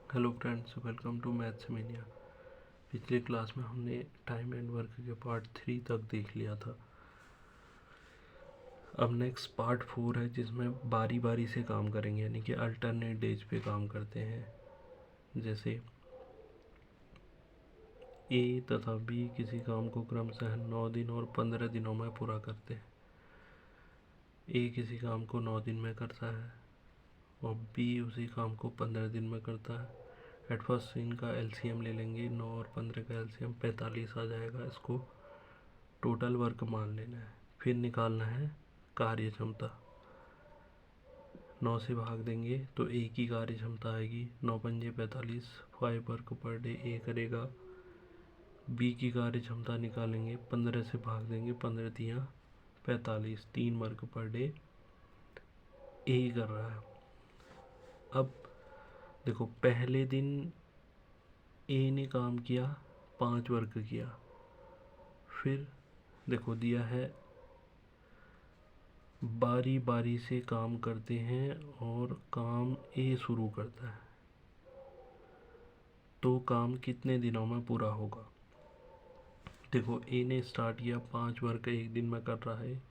Hello friends, welcome to maths mania. पिछले class में हमने टाइम एंड वर्क के पार्ट 3 तक देख लिया था। अब नेक्स्ट पार्ट 4 है जिसमें बारी बारी से काम करेंगे, यानी कि अल्टरनेट डेज पे काम करते हैं। जैसे ए तथा बी किसी काम को क्रमशः 9 दिन और 15 दिनों में पूरा करते हैं। ए किसी काम को 9 दिन में करता है और बी उसी काम को 15 दिन में करता है। एट फर्स्ट इनका एलसीएम ले लेंगे, 9 और 15 का एलसीएम 45 आ जाएगा। इसको टोटल वर्क मान लेना है। फिर निकालना है कार्य क्षमता। 9 से भाग देंगे तो ए की कार्य क्षमता आएगी 9 पंजे 45, 5 वर्क पर डे ए करेगा। बी की कार्य क्षमता निकालेंगे, 15 से भाग देंगे, 15 तियाँ 45, 3 वर्क पर डे ए कर रहा है। अब देखो, पहले दिन ए ने काम किया, 5 वर्क किया। फिर देखो दिया है बारी बारी से काम करते हैं और काम ए शुरू करता है, तो काम कितने दिनों में पूरा होगा। देखो, ए ने स्टार्ट किया, 5 वर्क एक दिन में कर रहा है।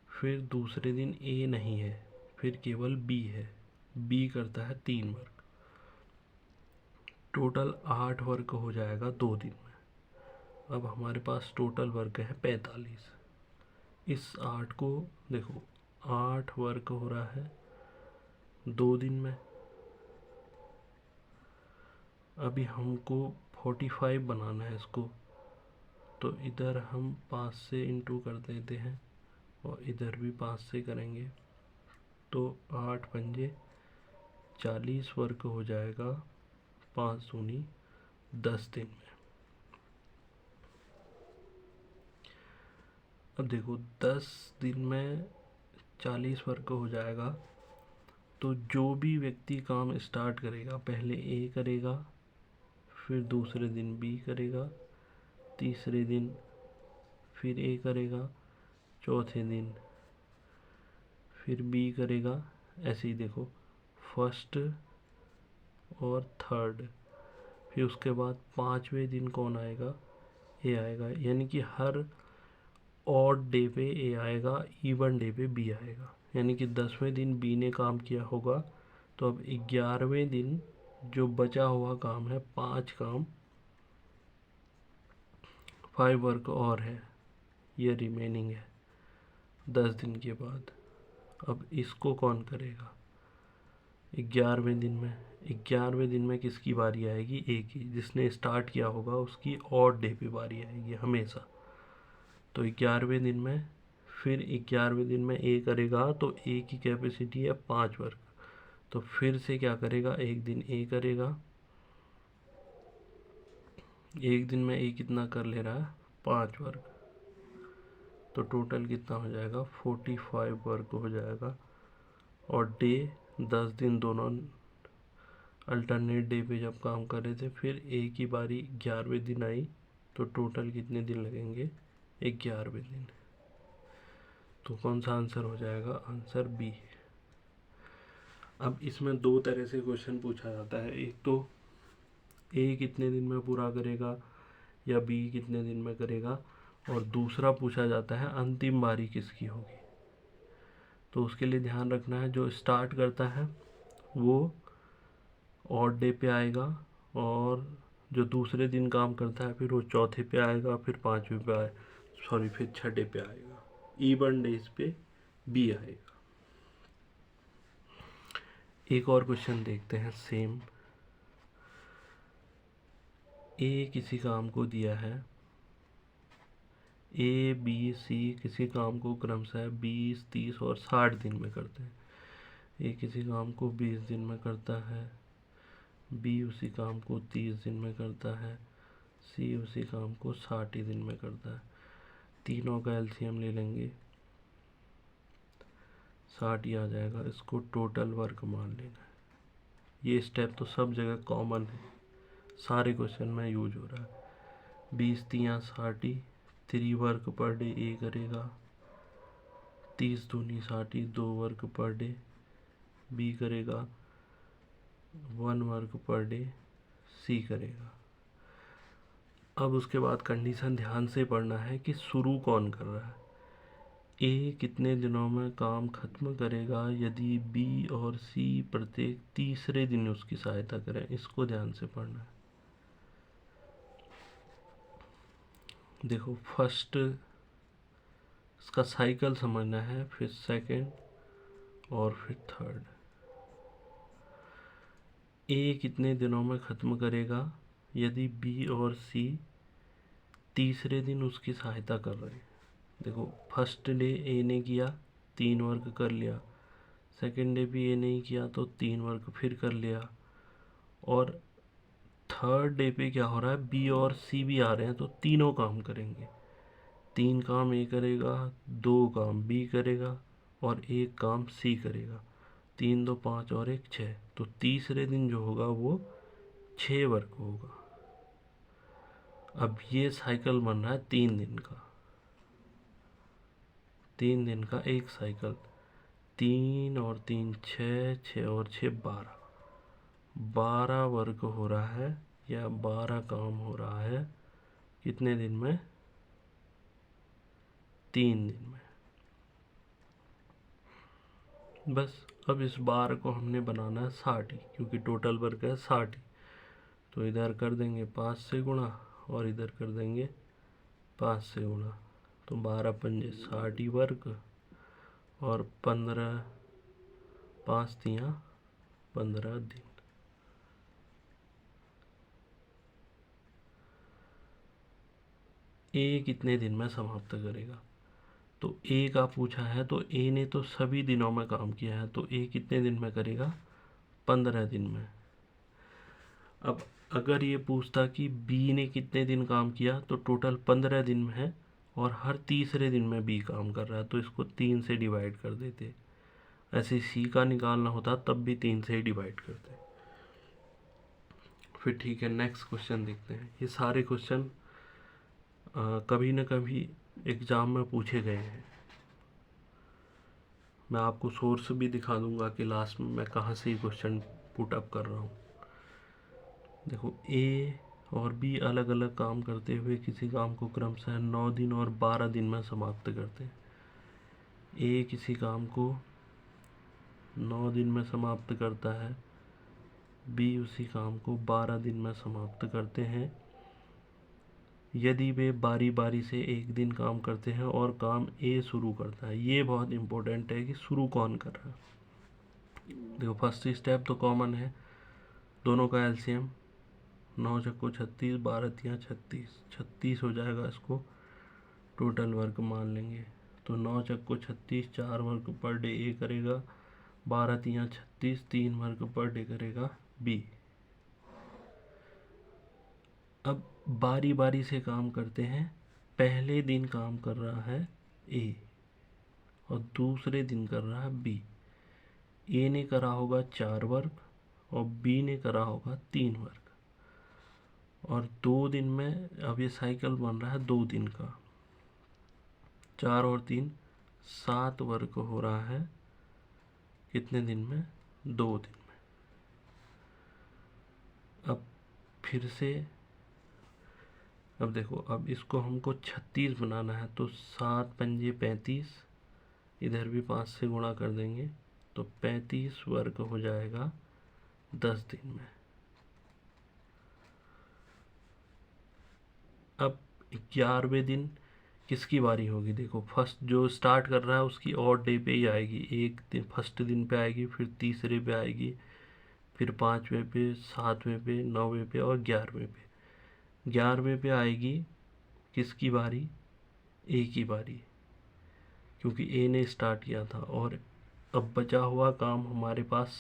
फिर दूसरे दिन ए नहीं है, फिर केवल बी है। बी करता है 3 वर्क। टोटल 8 वर्क हो जाएगा 2 दिन में। अब हमारे पास टोटल वर्क है 45। इस 8 को देखो, 8 वर्क हो रहा है 2 दिन में। अभी हमको 45 बनाना है इसको, तो इधर हम 5 से इंटू कर देते हैं और इधर भी 5 से करेंगे, तो 8 पंजे 40 वर्क हो जाएगा 5 दूनी 10 दिन में। अब देखो, 10 दिन में 40 वर्क हो जाएगा, तो जो भी व्यक्ति काम स्टार्ट करेगा, पहले ए करेगा, फिर दूसरे दिन बी करेगा, तीसरे दिन फिर ए करेगा, चौथे दिन फिर बी करेगा। ऐसे ही देखो, फर्स्ट और थर्ड, फिर उसके बाद 5वें दिन कौन आएगा, ए आएगा। यानी कि हर ऑड डे पे ए आएगा, इवन डे पे बी आएगा। यानी कि 10वें दिन बी ने काम किया होगा, तो अब 11वें दिन जो बचा हुआ काम है, 5 काम, 5 वर्क और है, ये रिमेनिंग है 10 दिन के बाद। अब इसको कौन करेगा 11वें दिन में। 11वें दिन में किसकी बारी आएगी, ए की। जिसने स्टार्ट किया होगा उसकी ऑड डे पे बारी आएगी हमेशा। तो 11वें दिन में, फिर 11वें दिन में ए करेगा, तो ए की कैपेसिटी है 5 वर्क। तो फिर से क्या करेगा, एक दिन ए करेगा। एक दिन में ए कितना कर ले रहा है, 5 वर्क। तो टोटल कितना हो जाएगा, 45 वर्क हो जाएगा। और डे 10 दिन दोनों अल्टरनेट डे पे जब काम कर रहे थे, फिर ए की बारी 11वें दिन आई, तो टोटल कितने दिन लगेंगे, 11वें दिन। तो कौन सा आंसर हो जाएगा, आंसर बी। अब इसमें 2 तरह से क्वेश्चन पूछा जाता है। एक तो ए कितने दिन में पूरा करेगा या बी कितने दिन में करेगा, और दूसरा पूछा जाता है अंतिम बारी किसकी होगी। तो उसके लिए ध्यान रखना है, जो स्टार्ट करता है वो ऑड डे पे आएगा, और जो दूसरे दिन काम करता है फिर वो चौथे पे आएगा, फिर 5वें पे आए, सॉरी, फिर 6ठे पे आएगा। इवन डेज पे बी आएगा। एक और क्वेश्चन देखते हैं सेम। ए किसी काम को दिया है, ए बी सी किसी काम को क्रमशः 20, 30 और 60 दिन में करते हैं। ए किसी काम को 20 दिन में करता है, बी उसी काम को 30 दिन में करता है, सी उसी काम को 60 ही दिन में करता है। तीनों का एलसीएम ले लेंगे, 60 ही आ जाएगा। इसको टोटल वर्क मान लेना है। ये स्टेप तो सब जगह कॉमन है, सारे क्वेश्चन में यूज हो रहा है। 20 तियाँ 60 ही, 3 वर्क पर डे ए करेगा। 30 दूनी 60 ही, 2 वर्क पर डे बी करेगा। 1 वर्क पर डे सी करेगा। अब उसके बाद कंडीशन ध्यान से पढ़ना है कि शुरू कौन कर रहा है। ए कितने दिनों में काम खत्म करेगा यदि बी और सी प्रत्येक तीसरे दिन उसकी सहायता करें। इसको ध्यान से पढ़ना है। देखो फर्स्ट इसका साइकिल समझना है, फिर सेकंड और फिर थर्ड। ए कितने दिनों में ख़त्म करेगा यदि बी और सी तीसरे दिन उसकी सहायता कर रहे हैं। देखो फर्स्ट डे ए ने किया 3 वर्क कर लिया, सेकंड डे भी ए नहीं किया तो 3 वर्क फिर कर लिया, और थर्ड डे पे क्या हो रहा है, बी और सी भी आ रहे हैं तो तीनों काम करेंगे। 3 काम ए करेगा, 2 काम बी करेगा और 1 काम सी करेगा। 3 2 5 और 1 6, तो तीसरे दिन जो होगा वो 6 वर्क होगा। अब ये साइकिल बन रहा है 3 दिन का, 3 दिन का एक साइकिल। 3 और 3 6, 6 और 6 12, 12 वर्क हो रहा है या 12 काम हो रहा है कितने दिन में, 3 दिन में। बस अब इस बार को हमने बनाना है 60 ही, क्योंकि टोटल वर्क है 60 ही। तो इधर कर देंगे 5 से गुणा और इधर कर देंगे 5 से गुणा, तो 12 पंजे 60 ही वर्क और 15 5 तियाँ 15 दिन। ए कितने दिन में समाप्त करेगा, तो ए का पूछा है तो ए ने तो सभी दिनों में काम किया है, तो ए कितने दिन में करेगा, 15 दिन में। अब अगर ये पूछता कि बी ने कितने दिन काम किया, तो टोटल 15 दिन में है और हर तीसरे दिन में बी काम कर रहा है, तो इसको 3 से डिवाइड कर देते। ऐसे सी का निकालना होता तब भी 3 से ही डिवाइड करते। फिर ठीक है, नेक्स्ट क्वेश्चन देखते हैं। ये सारे क्वेश्चन कभी न कभी एग्ज़ाम में पूछे गए हैं। मैं आपको सोर्स भी दिखा दूंगा कि लास्ट में मैं कहाँ से ये क्वेश्चन पुट अप कर रहा हूँ। देखो ए और बी अलग अलग काम करते हुए किसी काम को क्रमशः 9 दिन और 12 दिन में समाप्त करते हैं। ए किसी काम को 9 दिन में समाप्त करता है, बी उसी काम को 12 दिन में समाप्त करते हैं यदि वे बारी बारी से एक दिन काम करते हैं और काम ए शुरू करता है। ये बहुत इम्पोर्टेंट है कि शुरू कौन कर रहा है। देखो फर्स्ट स्टेप तो कॉमन है, दोनों का एलसीएम 9 चक्को 36, 12 तियाँ 36, 36 हो जाएगा। इसको टोटल वर्क मान लेंगे, तो 9 चक्को 36, 4 वर्क पर डे ए करेगा, 12 तियाँ 36, 3 वर्क पर डे करेगा बी। अब बारी बारी से काम करते हैं, पहले दिन काम कर रहा है ए और दूसरे दिन कर रहा है बी। ए ने करा होगा 4 वर्क और बी ने करा होगा 3 वर्क, और 2 दिन में अब ये साइकिल बन रहा है 2 दिन का। 4 और 3 7 वर्क हो रहा है कितने दिन में, 2 दिन में। अब फिर से अब देखो, अब इसको हमको 36 बनाना है, तो 7 पंजे 35, इधर भी 5 से गुणा कर देंगे तो 35 वर्क हो जाएगा 10 दिन में। अब 11वें दिन किसकी बारी होगी, देखो फर्स्ट जो स्टार्ट कर रहा है उसकी और डे पे ही आएगी। एक दिन फर्स्ट दिन पे आएगी, फिर तीसरे पे आएगी, फिर 5वें पे, 7वें पे, 9वें पे और 11वें पे। 11वें पे आएगी किसकी बारी, ए की बारी, क्योंकि ए ने स्टार्ट किया था। और अब बचा हुआ काम हमारे पास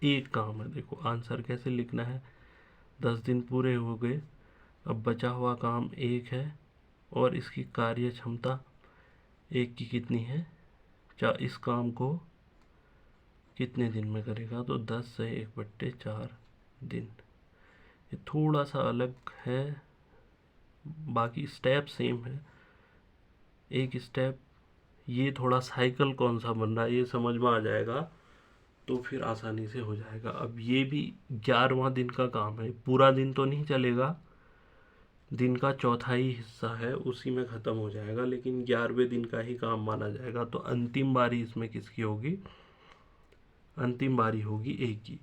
एक काम है। देखो आंसर कैसे लिखना है, 10 दिन पूरे हो गए, अब बचा हुआ काम एक है और इसकी कार्य क्षमता एक की कितनी है, इस काम को कितने दिन में करेगा, तो 10 से 1/4 दिन। ये थोड़ा सा अलग है, बाकी स्टेप सेम है। एक स्टेप ये थोड़ा साइकिल कौन सा बन रहा है ये समझ में आ जाएगा तो फिर आसानी से हो जाएगा। अब ये भी 11वां दिन का काम है, पूरा दिन तो नहीं चलेगा, दिन का चौथाई हिस्सा है उसी में ख़त्म हो जाएगा, लेकिन 11वें दिन का ही काम माना जाएगा। तो अंतिम बारी इसमें किसकी होगी? अंतिम बारी होगी ए की।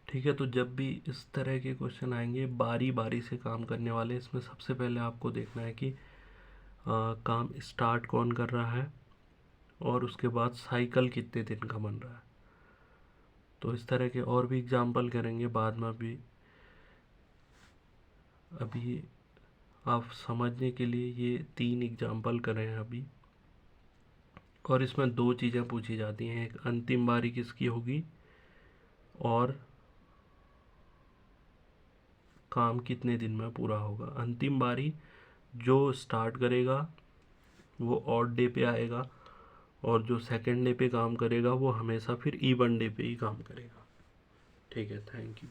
ठीक है, तो जब भी इस तरह के क्वेश्चन आएंगे बारी बारी से काम करने वाले, इसमें सबसे पहले आपको देखना है कि काम स्टार्ट कौन कर रहा है और उसके बाद साइकिल कितने दिन का बन रहा है। तो इस तरह के और भी एग्जाम्पल करेंगे बाद में। अभी आप समझने के लिए ये 3 एग्जाम्पल करें हैं अभी, और इसमें 2 चीज़ें पूछी जाती हैं, एक अंतिम बारी किसकी होगी और काम कितने दिन में पूरा होगा। अंतिम बारी जो स्टार्ट करेगा वो ऑड डे पे आएगा, और जो सेकंड डे पे काम करेगा वो हमेशा फिर इवन डे पे ही काम करेगा। ठीक है, थैंक यू।